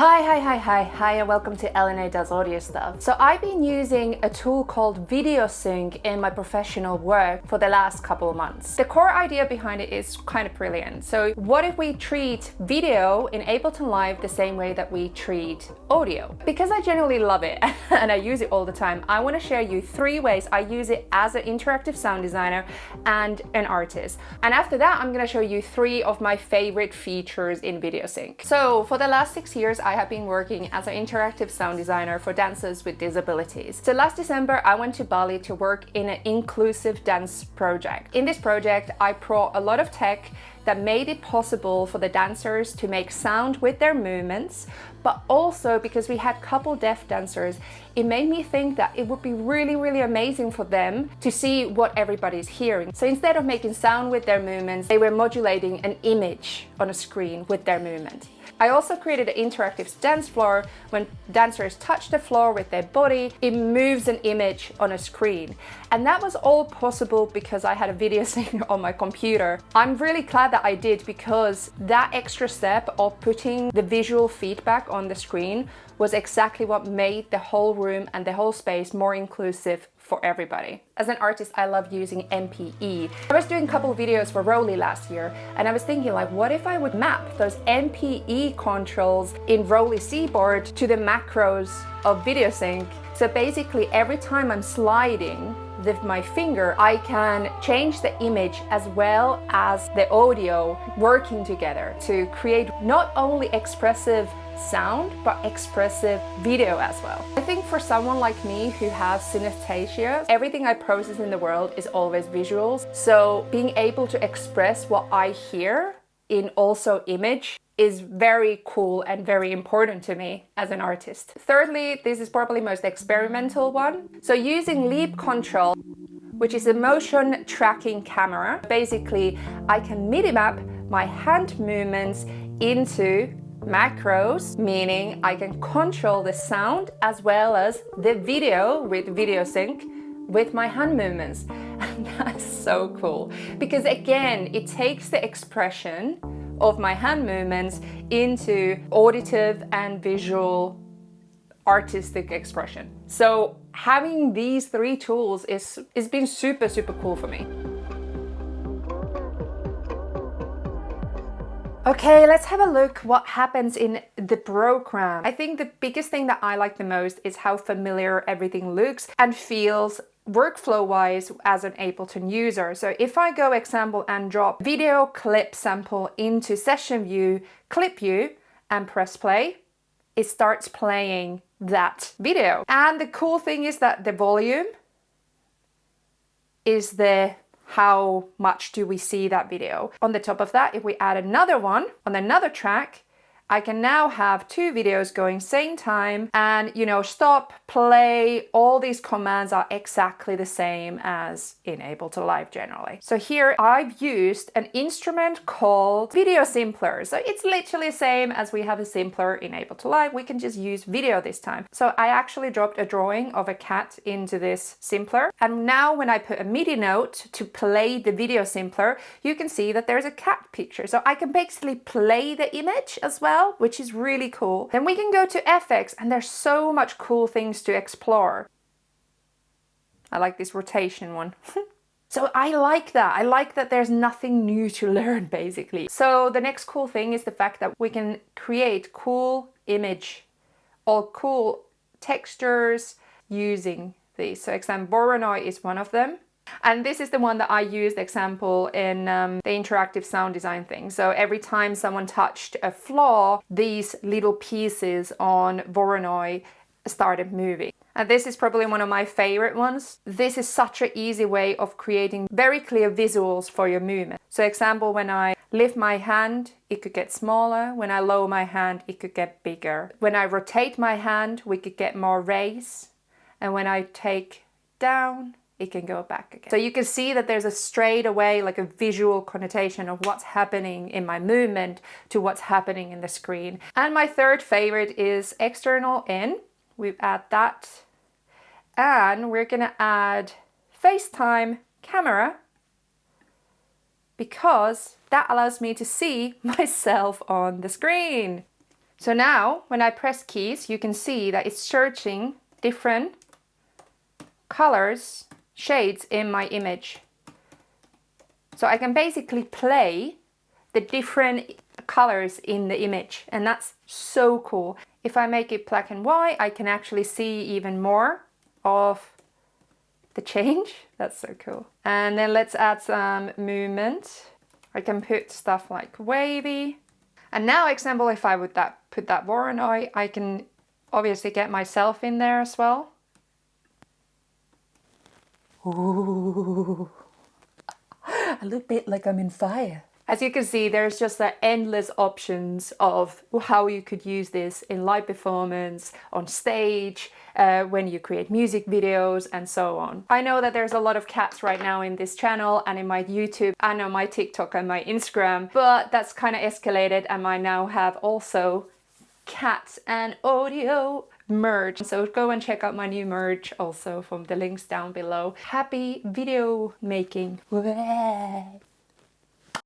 Hi, and welcome to LNA Does Audio Stuff. So I've been using a tool called Videosync in my professional work for the last couple of months. The core idea behind it is kind of brilliant. So what if we treat video in Ableton Live the same way that we treat audio? Because I genuinely love it and I use it all the time, I want to share you 3 ways I use it as an interactive sound designer and an artist. And after that, I'm going to show you 3 of my favorite features in Videosync. So for the last 6 years, I have been working as an interactive sound designer for dancers with disabilities. So last December, I went to Bali to work in an inclusive dance project. In this project, I brought a lot of tech that made it possible for the dancers to make sound with their movements, but also because we had a couple deaf dancers, it made me think that it would be really amazing for them to see what everybody's hearing. So instead of making sound with their movements, they were modulating an image on a screen with their movement. I also created an interactive dance floor. When dancers touch the floor with their body, it moves an image on a screen. And that was all possible because I had a video sync on my computer. I'm really glad that I did, because that extra step of putting the visual feedback on the screen was exactly what made the whole room and the whole space more inclusive for everybody. As an artist, I love using MPE. I was doing a couple of videos for Rolly last year, and I was thinking, like, what if I would map those MPE controls in Rolly Seaboard to the macros of Videosync? So basically, every time I'm sliding with my finger, I can change the image as well as the audio working together to create not only expressive sound, but expressive video as well. I think for someone like me who has synesthesia, everything I process in the world is always visuals. So being able to express what I hear in also image is very cool and very important to me as an artist. Thirdly, this is probably most experimental one. So using Leap Control, which is a motion tracking camera, basically I can MIDI map my hand movements into macros, meaning I can control the sound as well as the video with Videosync with my hand movements. And that's so cool, because again, it takes the expression of my hand movements into auditive and visual artistic expression. So having these 3 tools is been super cool for me. Okay, let's have a look what happens in the program. I think the biggest thing that I like the most is how familiar everything looks and feels workflow-wise as an Ableton user. So if I go example and drop video clip sample into session view, clip view, and press play, it starts playing that video. And the cool thing is that the volume is the how much do we see that video. On the top of that, if we add another one on another track, I can now have 2 videos going same time, and stop, play, all these commands are exactly the same as in Ableton Live generally. So here I've used an instrument called Video Simpler. So it's literally the same as we have a simpler in Ableton Live. We can just use video this time. So I actually dropped a drawing of a cat into this simpler. And now when I put a MIDI note to play the Video Simpler, you can see that there's a cat picture. So I can basically play the image as well, which is really cool. Then we can go to FX, and there's so much cool things to explore. I like this rotation one. So I like that. I like that there's nothing new to learn, basically. So the next cool thing is the fact that we can create cool image or cool textures using these. So example, Voronoi is one of them. And this is the one that I used example in the interactive sound design thing. So every time someone touched a flaw, these little pieces on Voronoi started moving. And this is probably one of my favorite ones. This is such an easy way of creating very clear visuals for your movement. So example, when I lift my hand, it could get smaller. When I lower my hand, it could get bigger. When I rotate my hand, we could get more raise. And when I take down, it can go back again. So you can see that there's a straight away, like a visual connotation of what's happening in my movement to what's happening in the screen. And my third favorite is external in. We add that. And we're gonna add FaceTime camera, because that allows me to see myself on the screen. So now when I press keys, you can see that it's searching different colors, shades in my image. So I can basically play the different colors in the image, and that's so cool. If I make it black and white, I can actually see even more of the change. That's so cool. And then let's add some movement. I can put stuff like wavy. And now, example, if I would put that Voronoi, I can obviously get myself in there as well. Ooh. A little bit like I'm in fire. As you can see, there's just endless options of how you could use this in live performance, on stage, when you create music videos, and so on. I know that there's a lot of cats right now in this channel and in my YouTube and on my TikTok and my Instagram, but that's kind of escalated, and I now have also cat and audio merch. So go and check out my new merch also from the links down below. Happy video making.